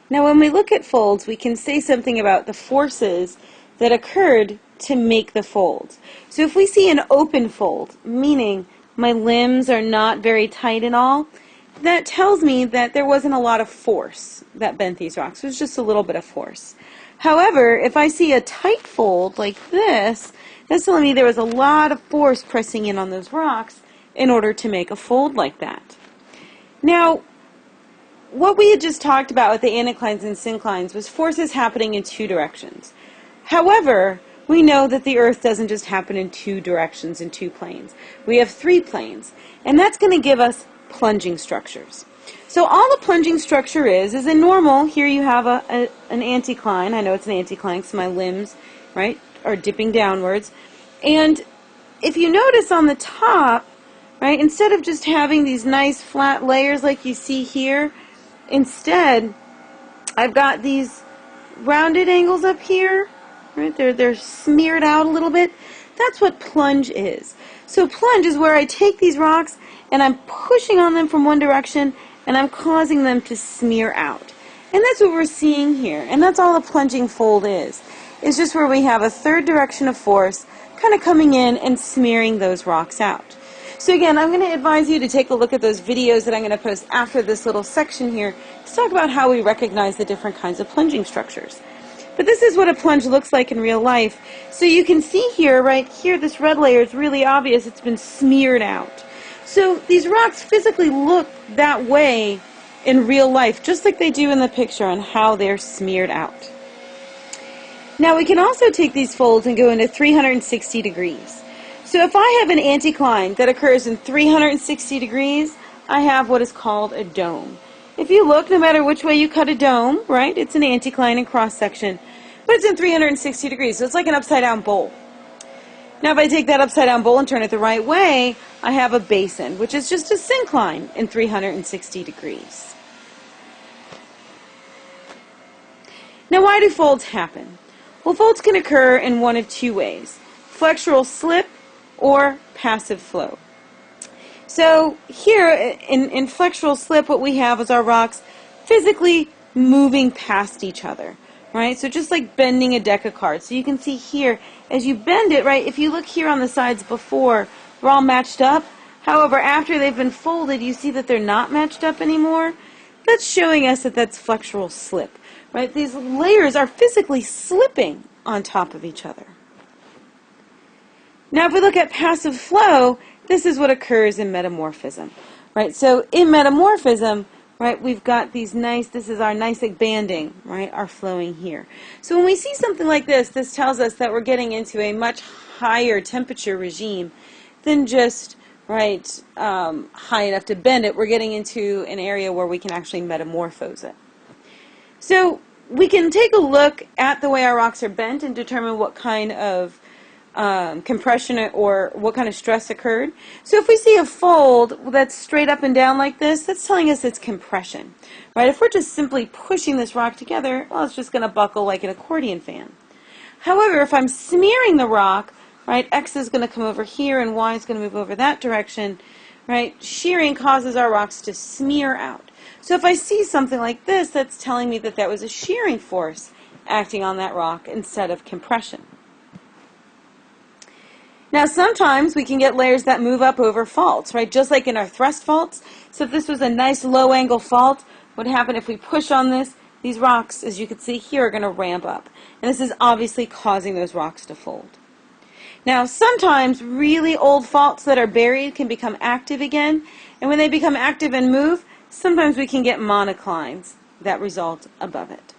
Now when we look at folds, we can say something about the forces that occurred to make the folds. So if we see an open fold, meaning my limbs are not very tight at all, that tells me that there wasn't a lot of force that bent these rocks. It was just a little bit of force. However, if I see a tight fold like this, that's telling me there was a lot of force pressing in on those rocks in order to make a fold like that. Now, what we had just talked about with the anticlines and synclines was forces happening in two directions. However, we know that the Earth doesn't just happen in two directions, in two planes. We have three planes, and that's going to give us plunging structures. So all the plunging structure is in normal, here you have an anticline. I know it's an anticline because my limbs, right, are dipping downwards. And if you notice on the top, right, instead of just having these nice flat layers like you see here, instead I've got these rounded angles up here, right, they're smeared out a little bit. That's what plunge is. So plunge is where I take these rocks and I'm pushing on them from one direction and I'm causing them to smear out. And that's what we're seeing here. And that's all a plunging fold is. It's just where we have a third direction of force kind of coming in and smearing those rocks out. So again, I'm going to advise you to take a look at those videos that I'm going to post after this little section here to talk about how we recognize the different kinds of plunging structures. But this is what a plunge looks like in real life. So you can see here, right here, this red layer is really obvious. It's been smeared out. So these rocks physically look that way in real life, just like they do in the picture on how they're smeared out. Now we can also take these folds and go into 360 degrees. So if I have an anticline that occurs in 360 degrees, I have what is called a dome. If you look, no matter which way you cut a dome, right, it's an anticline in cross-section, but it's in 360 degrees, so it's like an upside-down bowl. Now if I take that upside-down bowl and turn it the right way, I have a basin, which is just a syncline in 360 degrees. Now why do folds happen? Well, folds can occur in one of two ways: flexural slip or passive flow. So here in flexural slip, what we have is our rocks physically moving past each other, right? So just like bending a deck of cards. So you can see here, as you bend it, right, if you look here on the sides before, they're all matched up. However, after they've been folded, you see that they're not matched up anymore. That's showing us that that's flexural slip, right? These layers are physically slipping on top of each other. Now if we look at passive flow, this is what occurs in metamorphism, right? So in metamorphism, right, we've got these nice, this is our gneissic banding, right, are flowing here. So when we see something like this tells us that we're getting into a much higher temperature regime than just, right, high enough to bend it. We're getting into an area where we can actually metamorphose it. So we can take a look at the way our rocks are bent and determine what kind of compression or what kind of stress occurred. So if we see a fold that's straight up and down like this, that's telling us it's compression, right? If we're just simply pushing this rock together, well, it's just going to buckle like an accordion fan. However, if I'm smearing the rock, right, X is going to come over here and Y is going to move over that direction, right? Shearing causes our rocks to smear out. So if I see something like this, that's telling me that that was a shearing force acting on that rock instead of compression. Now sometimes we can get layers that move up over faults, right? Just like in our thrust faults. So if this was a nice low angle fault, what would happen if we push on this? These rocks, as you can see here, are going to ramp up. And this is obviously causing those rocks to fold. Now sometimes really old faults that are buried can become active again. And when they become active and move, sometimes we can get monoclines that result above it.